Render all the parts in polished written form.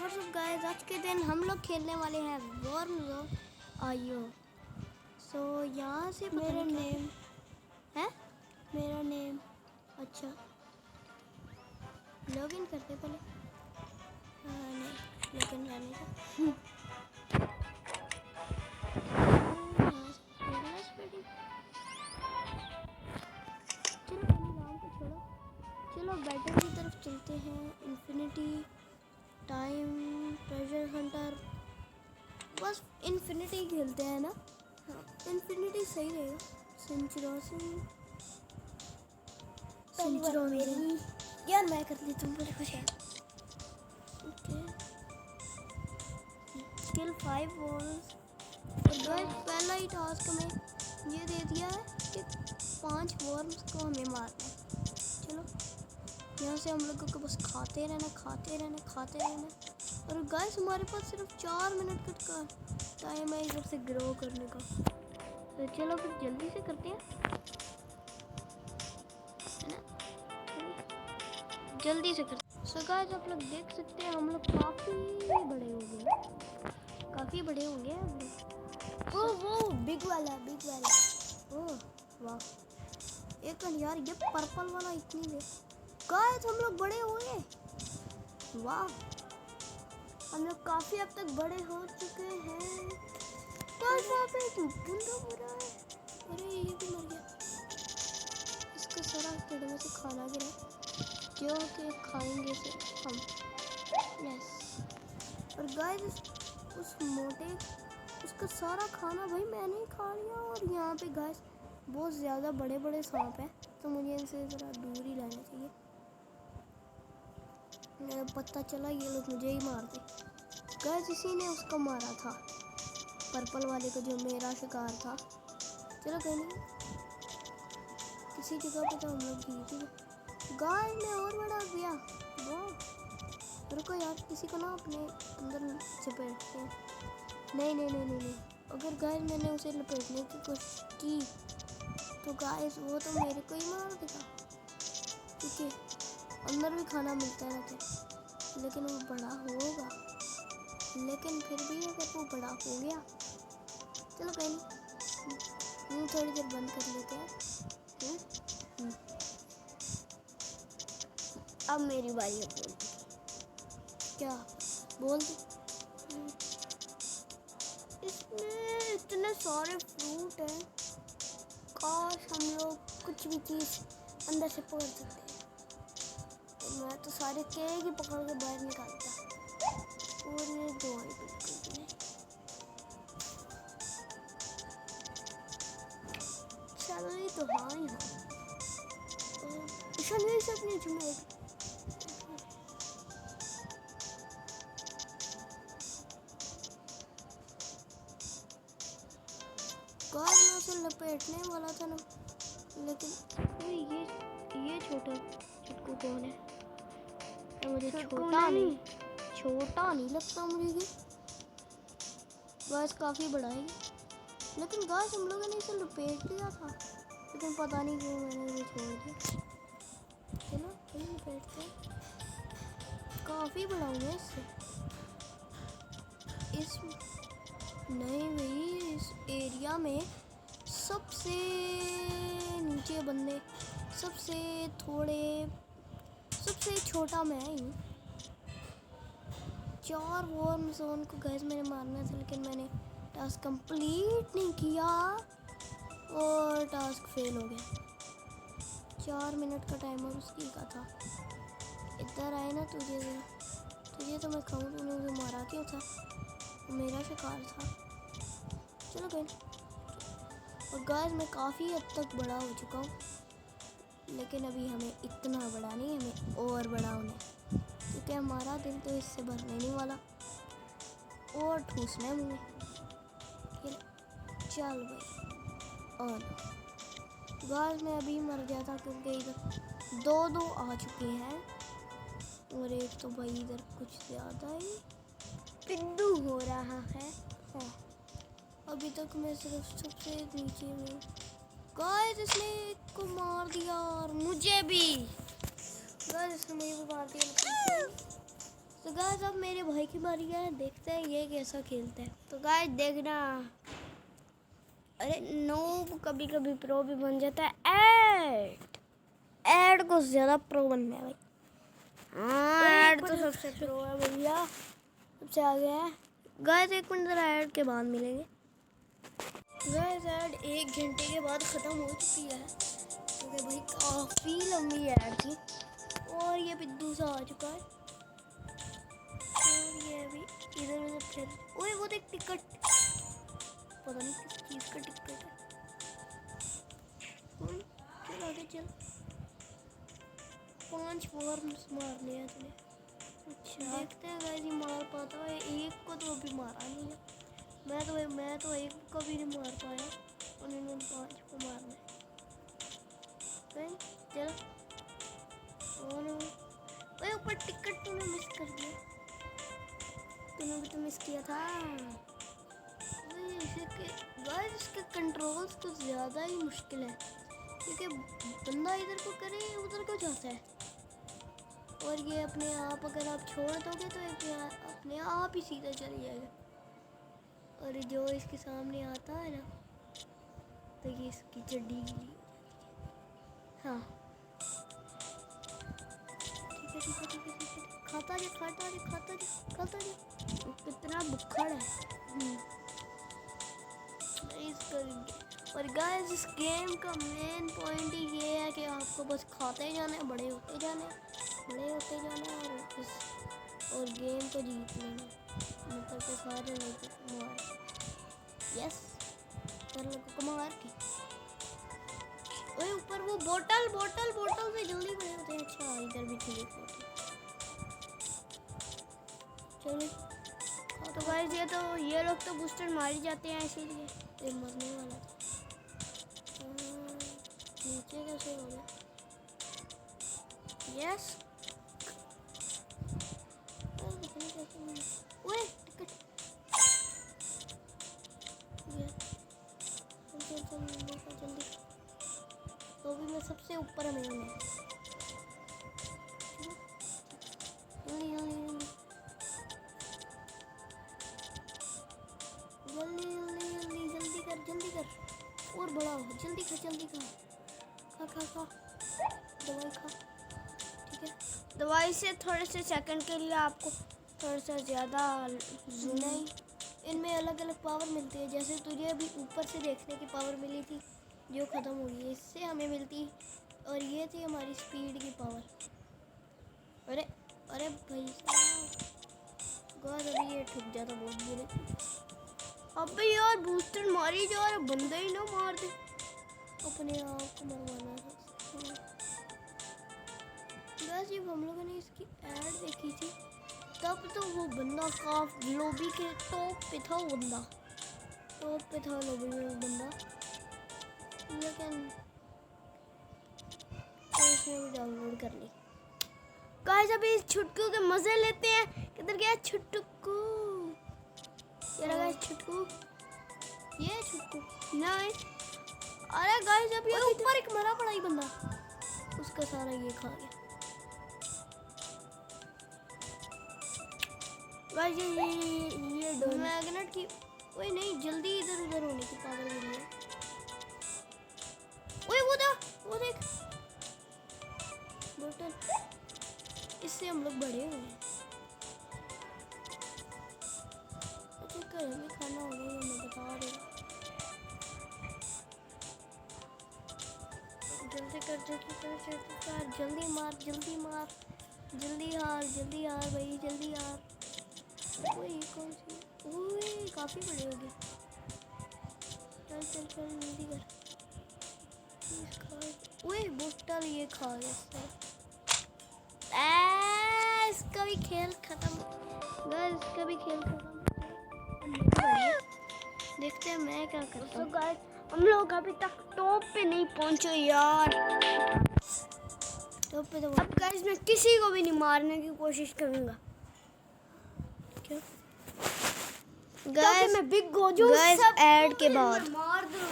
What's up guys, आज के दिन हम लोग खेलने वाले हैं वॉर्म आयो। सो यहाँ से मेरा नेम है मेरा नेम अच्छा लॉगिन करते पहले। नहीं लॉगिन रहने का। चलो नाम को छोड़ो, चलो बैटल की तरफ चलते हैं। इन्फिनिटी टाइम ट्रेजर हंटर, बस इन्फिनिटी खेलते हैं ना। हाँ इन्फिनिटी सही रहेगा। सेंचुरी यार मैं कर लेती हूँ, बड़े खुश है। ओके किल 5 वॉल्स। पहला ही टास्क हमें ये दे दिया है कि 5 वॉर्म्स को हमें मारना है। चलो यहाँ से हम लोगों को बस खाते रहना। और गाइस हमारे पास सिर्फ 4 मिनट का टाइम है इधर से ग्रो करने का। तो चलो फिर जल्दी से करते हैं, है ना? जल्दी से करते हैं। सो गाइस आप लोग देख सकते हैं हम लोग काफ़ी बड़े हो गए, काफ़ी बड़े हो गए हम लोग। वो बिग वाला ओह वाह, एक मिनट यार, ये पर्पल वाला इतनी दे। गाइस हम लोग बड़े हो गए, वाह हम लोग काफ़ी हद तक बड़े हो चुके हैं। गाइस वहाँ पे एक बंदा मरा है। अरे ये भी मर गया। इसका सारा पेड़ में से खाना गिरा, जो कि खाएंगे सिर्फ हम। यस और गाइस उस मोटे उसका सारा खाना भाई मैंने ही खा लिया। और यहाँ पे गाइस बहुत ज़्यादा बड़े बड़े सांप हैं, तो मुझे इनसे ज़रा दूर ही रहना चाहिए। पता चला ये लोग मुझे ही मार दे। गाइस इसी ने उसको मारा था, पर्पल वाले को, जो मेरा शिकार था। चलो कहीं नहीं, किसी जगह पे तो हम लोग जीत गए। गाइस ने और बढ़ा दिया। वाह रुको यार, किसी को ना अपने अंदर लपेटते हैं। नहीं, अगर गाइस मैंने उसे लपेटने की कोशिश की तो गाइस वो तो मेरे को ही मार देगा, क्योंकि अंदर भी खाना मिलता है ना। लेकिन वो बड़ा होगा, लेकिन फिर भी अगर वो बड़ा हो गया, चलो कहीं नहीं, थोड़ी देर बंद कर लेते हैं। अब मेरी बारी है। क्या बोल दे। इसमें इतने सारे फ्रूट हैं, काश हम लोग कुछ भी चीज़ अंदर से पकड़ सकते हैं। मैं तो सारे केक ही पकड़ के बाहर निकालता। और ये दो ही बिल्कुल नहीं। सैलरी तो हाँ ही हाँ। ईशान यही सब नहीं जुमे। गाइस मैं उसे लपेटने वाला था ना, लेकिन ये छोटा चुटकू कौन है? तो मुझे छोटा नहीं लगता मुझे ये। गाइस काफ़ी बड़ा है, लेकिन गाइस हम लोगों ने इसे लपेट लिया था, लेकिन पता नहीं क्यों मैंने इसे छोड़ दिया। चलो कहीं लपेटते हैं। काफ़ी बड़ा हुआ इससे। नहीं भाई, इस एरिया में सबसे नीचे बंदे, सबसे छोटा मैं ही हूँ। 4 वॉर्म जोन को गैस मैंने मारना था, लेकिन मैंने टास्क कंप्लीट नहीं किया और टास्क फेल हो गया। 4 मिनट का टाइमर उसकी का था। इधर आए ना, तुझे तो मैं कहूँ, तूने मुझे मारा क्यों था? मेरा शिकार था। चलो गए। और गाइस मैं काफ़ी हद तक बड़ा हो चुका हूँ, लेकिन अभी हमें इतना बड़ा नहीं, हमें और बड़ा होना है, क्योंकि हमारा दिल तो इससे भरने नहीं वाला। और ठूसना है मुझे। चल भाई। और गाइस मैं अभी मर गया था, क्योंकि इधर दो आ चुके हैं, और एक तो भाई इधर कुछ ज़्यादा ही पिद्दू हो रहा है। हाँ अभी तक मैं सिर्फ सबसे नीचे में। गाइस इसने एक को मार दिया और मुझे भी। गाइस इसने मुझे भी मार दिया। तो गाइस अब मेरे भाई की बारी है, देखते हैं ये कैसा खेलता है। तो गाइस देखना, अरे नूब कभी कभी प्रो भी बन जाता है। ऐड को ज्यादा प्रो बनना है भाई। हाँ ऐड तो सबसे प्रो है भैया, सबसे आगे है। गाइस 1 मिनट जरा ऐड के बाद मिलेंगे। गाइस ऐड 1 घंटे के बाद ख़त्म हो चुकी है, क्योंकि भाई काफ़ी लंबी ऐड थी। और ये बिद्दू सा आ चुका है, और ये अभी इधर उधर फिर, ओए वो देख टिकट, पता नहीं किस चीज़ का टिकट है। चल आगे चल, 5 फॉर्म्स मारने हैं तुझे। अच्छा देखते हैं गाइस ये मार पाता है। एक को तो अभी मारा नहीं है, मैं तो एक को भी नहीं मार पाया, और इन्होंने 5 को मारना है। चल और ओए ऊपर टिकट तूने मिस कर दिया, तूने भी तो मिस किया था। गाइस इसके कंट्रोल्स कुछ ज़्यादा ही मुश्किल है, क्योंकि बंदा इधर को करे उधर को जाता है, और ये अपने आप अगर आप छोड़ दोगे तो ये अपने आप ही सीधा चल जाएगा। और जो इसके सामने आता है ना, तो ये इसकी चड्डी गीली हो जाती है। हाँ ठीक है ठीक है ठीक है ठीक है, खाता जा खाता जा खाता जा खाता जा। कितना बुक्खड़ है। और गाइस इस गेम का मेन पॉइंट ही ये है कि आपको बस खाते जाना है, बड़े होते जाना है, बड़े होते जाना है, और गेम को जीत लेना है। मतलब कि सारे लोगों को मार, यस सारे लोगों को मार के। ओए ऊपर वो बोतल बोतल बोतल से जल्दी बड़े होते हैं। अच्छा इधर भी थी एक बोतल, चलो। तो गाइस ये लोग तो बूस्टर मार ही जाते हैं, इसीलिए ये मरने वाला था। नीचे कैसे हो गया? यस ओए टिकट, जल्दी। तो भी मैं सबसे ऊपर है, मैं जल्दी जल्दी कर, और बड़ा हो, जल्दी खा खा दवाई खा, ठीक है। दवाई से थोड़े से सेकंड के लिए आपको थोड़ा सा ज़्यादा नहीं, इनमें अलग अलग पावर मिलती है। जैसे तुझे अभी ऊपर से देखने की पावर मिली थी जो ख़त्म हो गई है, इससे हमें मिलती, और ये थी हमारी स्पीड की पावर। अरे अरे भाई साहब गॉड, अभी ये ठुक जाता बहुत बुरे। अबे यार बूस्टर मारी जा रहा, बंदा ही ना मार दे। अपने आप को मरवाना है। बस जब हम लोगों ने इसकी ऐड देखी थी तब तो वो बंदा काफी लॉबी के टॉप पे था, वो बंदा टॉप पे था लॉबी में वो बंदा, लेकिन तो इसने भी डाउनलोड कर ली। गाइस अभी इस छुटकू के मजे लेते हैं। किधर गया छुटकू? ये रहा गाइस छुटकू, ये छुटकू नहीं, अरे गाइस अभी ऊपर एक मरा पड़ा ही बंदा, उसका सारा ये खा गया। गाइस ये मैग्नेट की, ओए नहीं, जल्दी इधर उधर होने की पावर मिली है। ओए वो देख बोतल, इससे हम लोग बड़े हुए हैं। अच्छा घर में खाना हो गया, मैं बता रही हूँ। जल्दी कर जल्दी मार जल्दी हार भाई, जल्दी हार। ओए कौन सी, ओए काफ़ी बड़े हो गए। चल जल्दी कर। ओए बोतल ये खा गया इसका भी खेल खत्म। इसका भी खेल खत्म। देखते हैं मैं क्या करता हूँ। गाइस हम लोग अभी तक टॉप पे नहीं पहुंचे यार। टॉप पे तो अब गाइस मैं किसी को भी नहीं मारने की कोशिश करूंगा। क्या गाइस मैं बिग हो जाऊं, गाइस सब ऐड के बाद मैं मार दूं।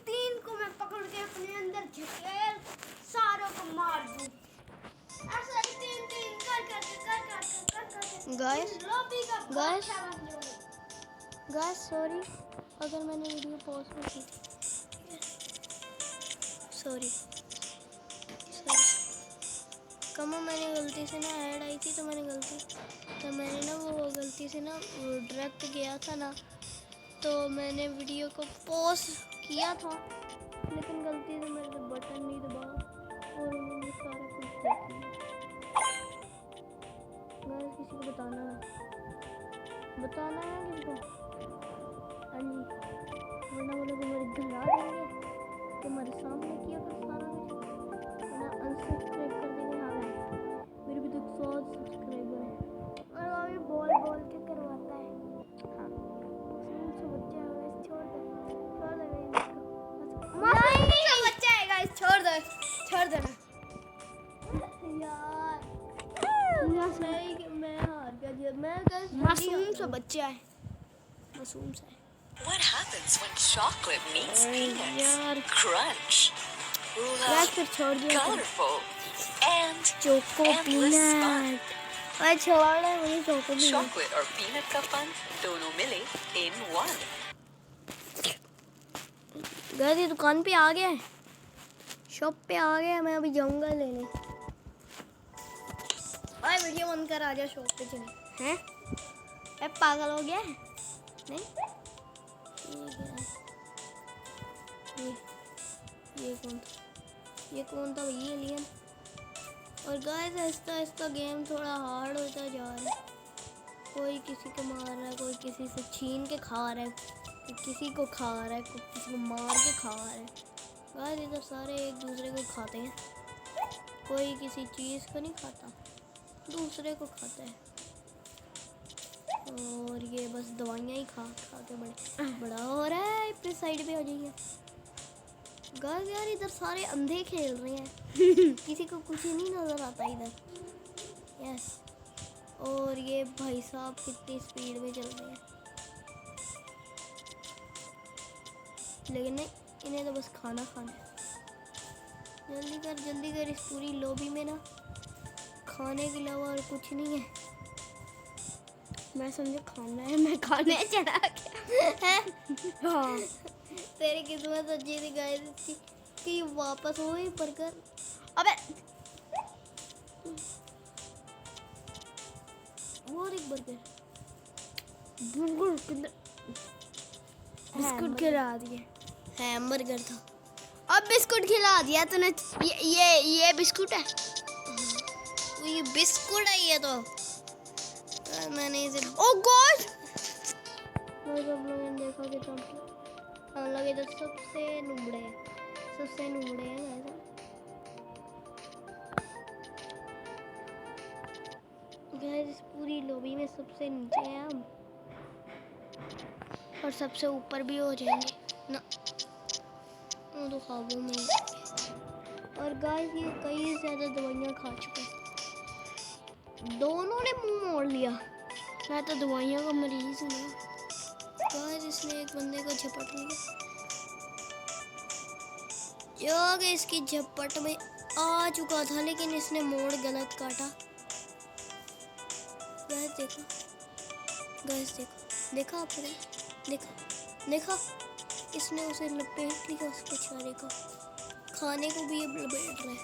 तीन को मैं पकड़ के अपने अंदर झकेल सारों को मार दूं। ऐसा ही तीन कर गाइस सॉरी अगर मैंने वीडियो पॉज में की। सॉरी कमा मैंने गलती से ना ऐड आई थी तो मैंने ना वो गलती से ना डायरेक्ट गया था ना, तो मैंने वीडियो को पॉज किया था लेकिन गलती से मैंने बटन नहीं दबाया और मैंने सारा कुछ देख लिया। मैं किसी को बताना है किसी को। हाँ जी, वरना वो लोग हमारे घर आ जाएंगे, तुम्हारे सामने किया तो सारा कुछ वरना अनसब्सक्राइब कर देंगे। हाँ भाई मेरे भी तो 100 सब्सक्राइबर हैं और वो भी बोल के करवाता है। हाँ सब बच्चे हैं गाइस, छोड़ दो नहीं सब बच्चा है गाइस, छोड़ दो ना यार। मैं हार गया। मैं मासूम सा बच्चा है, मासूम सा है। What happens when chocolate meets peanuts? यार Crunch, यार फिर छोड़ दिया colorful, and choco endless fun. Peanut. अरे छोड़ रहे मुझे चोको पीनट। Chocolate और peanut का fun दोनों मिले in one. गए थे दुकान पे आ गया, शॉप पे आ गया। मैं अभी जाऊंगा लेने। भाई वीडियो बंद कर, आ जा शॉप पे चले। हैं ए पागल हो गया है? नहीं ये कौन था भैया एलियन। और गाइस ऐसा गेम थोड़ा हार्ड होता जा रहा है। कोई किसी को मार रहा है, कोई किसी से छीन के खा रहा है, कोई किसी को खा रहा है, कोई किसी को मार के खा रहा है। गाइस इधर सारे एक दूसरे को खाते हैं, कोई किसी चीज़ को नहीं खाता, दूसरे को खाता है। और ये बस दवाइयाँ ही खा के बड़ा हो रहा है। फिर साइड पे हो जाइए गाइस। यार इधर सारे अंधे खेल रहे हैं किसी को कुछ ही नहीं नजर आता इधर। यस और ये भाई साहब कितनी स्पीड में चल रहे हैं, लेकिन नहीं इन्हें तो बस खाना है। जल्दी कर इस पूरी लॉबी में ना खाने के अलावा और कुछ नहीं है। मैं समझे खाना है, मैं खाने चला गया। हाँ तेरी किस्मत अच्छी थी गाइस इसकी कि वापस हो ही बर्गर। अबे और एक बर्गर बिस्कुट खिला दिए। हैमबर्गर था। अब बिस्कुट खिला दिया तूने। ये बिस्कुट है। तो ये बिस्कुट है ये तो मैंने इसे ओ गॉड सब लोगों ने देखा कि हम लोग इधर सबसे नुबड़े हैं गाइस। इस पूरी लॉबी में सबसे नीचे हैं हम और सबसे ऊपर भी हो जाएंगे ना, वो तो ख्वाबों में ही। और गाइस ये कई ज़्यादा दवाइयाँ खा चुके हैं, दोनों ने मुंह मोड़ लिया। मैं तो दवाइयों का मरीज हूँ। गाइस इसने एक बंदे को झपट लिया जो कि इसकी झपट में आ चुका था, लेकिन इसने मोड़ गलत काटा। गाइस देखा आपने देखा इसने उसे लपेट लिया, उसके बेचारे को खाने को भी अब लपेट रहा है।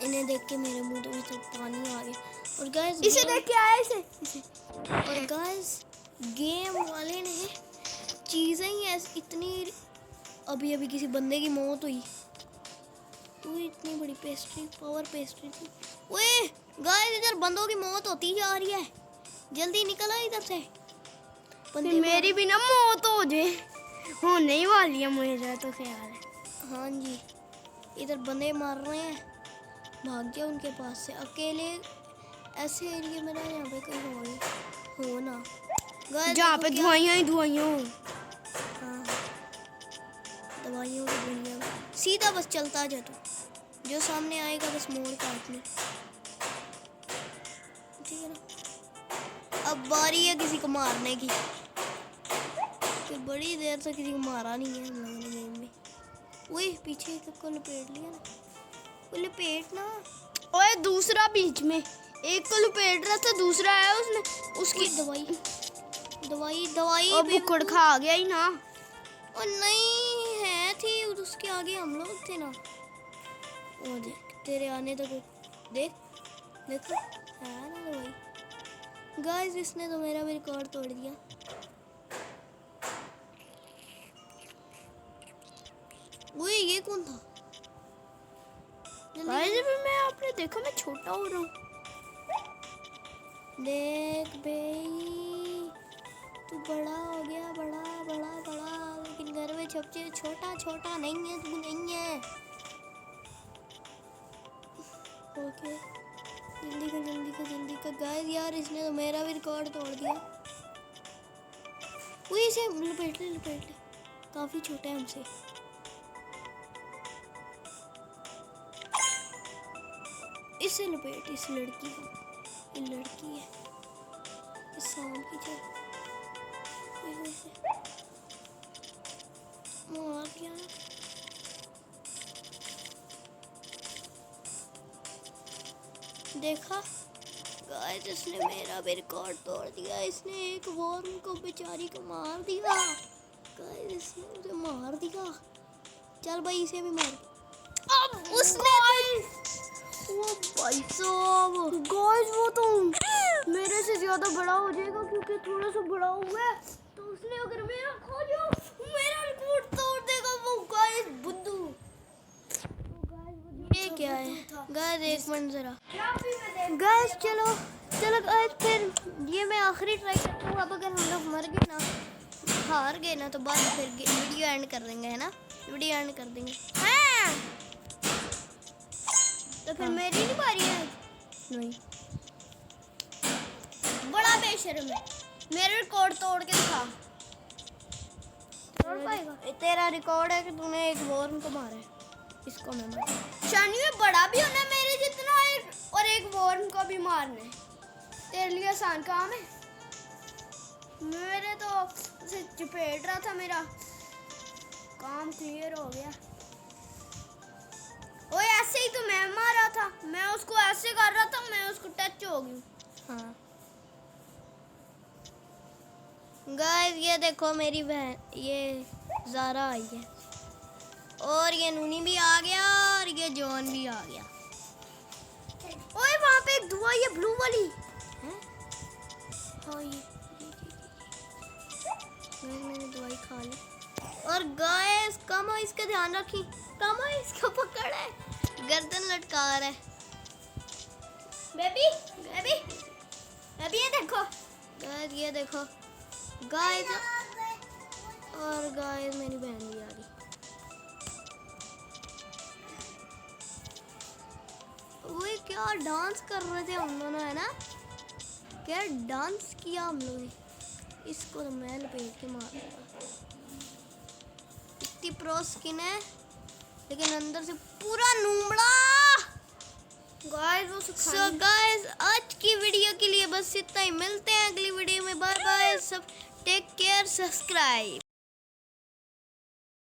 इन्हें देख के मेरे मुंह में तो पानी आ गया। और गाइस इसे देख के आया इसे। और गाइस गेम वाले ने चीज़ें ही ऐसी इतनी, अभी किसी बंदे की मौत हुई तो इतनी बड़ी पावर पेस्ट्री थी। ओए गाइस इधर बंदों की मौत होती जा रही है, जल्दी निकलो इधर से। मेरी भी ना मौत हो जाए, होने ही वाली है मुझे तो ख्याल है। हाँ जी इधर बंदे मार रहे हैं, भाग गया उनके पास से। अकेले ऐसे एरिया में ना यहाँ पे कहीं हो ना जहाँ पे दवाइयाँ ही दवाइयाँ हो। हाँ दवाइयों की दुनिया में सीधा बस चलता जा, तो जो सामने आएगा बस मोड़ काटनी, ठीक है ना। अब बारी है किसी को मारने की, कि बड़ी देर से किसी को मारा नहीं है हम लोगों ने गेम में। वही पीछे को लपेट लिया ना, वो लपेटना। ओए दूसरा बीच में, एक को लपेट रहा था, दूसरा है उसने उसकी दवाई दवाई दवाई और बुकड़ खा आ गया ही ना। और नहीं है थी उसके आगे हम लोग थे ना। वो देख तेरे आने तक देख देखो है ना दवाई। गाइस इसने तो मेरा भी रिकॉर्ड तोड़ दिया। वो ये कौन था? गाइस अभी मैं आपने देखा मैं छोटा हो रहा हूँ। देख भाई तू बड़ा हो गया, बड़ा बड़ा बड़ा, लेकिन घर में सबसे छोटा छोटा नहीं है, तू नहीं है। ओके जल्दी कर जल्दी कर जल्दी कर। गाइस यार इसने तो मेरा भी रिकॉर्ड तोड़ दिया। वो इसे लपेट ले, काफी छोटा है हमसे। इसे लपेट, इस लड़की को, ये लड़की है, इस सांप की तरह मार दिया ना। देखा गाइस इसने मेरा भी रिकॉर्ड तोड़ दिया। इसने एक वॉर्म को बेचारी को मार दिया। गाइस इसने मुझे मार दिया। चल भाई इसे भी मार। अब उसने वो भाई साहब गाइस वो तो मेरे से ज्यादा बड़ा हो जाएगा क्योंकि थोड़ा सा बड़ा हुआ है, तो उसने अगर मेरा खा लिया मेरा रिकॉर्ड तोड़ देगा वो गाइस बुद्धू। ये क्या है गाइस? एक मिनट जरा गाइस चलो चलो गाइस फिर ये मैं आखिरी ट्राई करता हूँ। अब अगर हम लोग मर गए ना, हार गए ना, तो बाद में फिर वीडियो एंड कर देंगे, है ना? वीडियो एंड कर देंगे। हाँ तो फिर मेरी नहीं बारी है। नहीं बड़ा बेशर्म है, मेरा रिकॉर्ड तोड़ के दिखा। तोड़ पाएगा? तेरा रिकॉर्ड है कि तूने एक वॉर्म को मारा है। इसको मैं मारा। शानी में बड़ा भी होना है मेरे जितना और एक वॉर्म को भी मारना है। तेरे लिए आसान काम है। मेरे तो उसे चपेट रहा था, मेरा काम क्लियर हो गया। ओए ऐसे ही तो मैं मारा था, मैं उसको ऐसे कर रहा था, मैं उसको टच हो गई। हाँ गाइस ये देखो मेरी बहन, ये ज़ारा आई है, और ये नूनी भी आ गया, और ये जॉन भी आ गया। ओए वहाँ पे एक धुआं, ये ब्लू वाली हैं? हाँ ये मैंने दवाई खा ली। और गाइस कमो इसका ध्यान रखी, कमो इसको पकड़ है, गर्दन लटका रहा है। बेबी बेबी बेबी ये देखो। गाइस ये देखो गाइस, और गाइस मेरी बहन भी आ गई। वो क्या डांस कर रहे थे हम दोनों, है ना? क्या डांस किया हम लोगों ने। इसको तो मैं लपेट के मार दूंगा। इतनी प्रो स्किन है लेकिन अंदर से पूरा नूबड़ा। गाइस वो सो गाइस आज की वीडियो के लिए बस इतना ही। मिलते हैं अगली वीडियो में। बाय बाय सब, टेक केयर, सब्सक्राइब।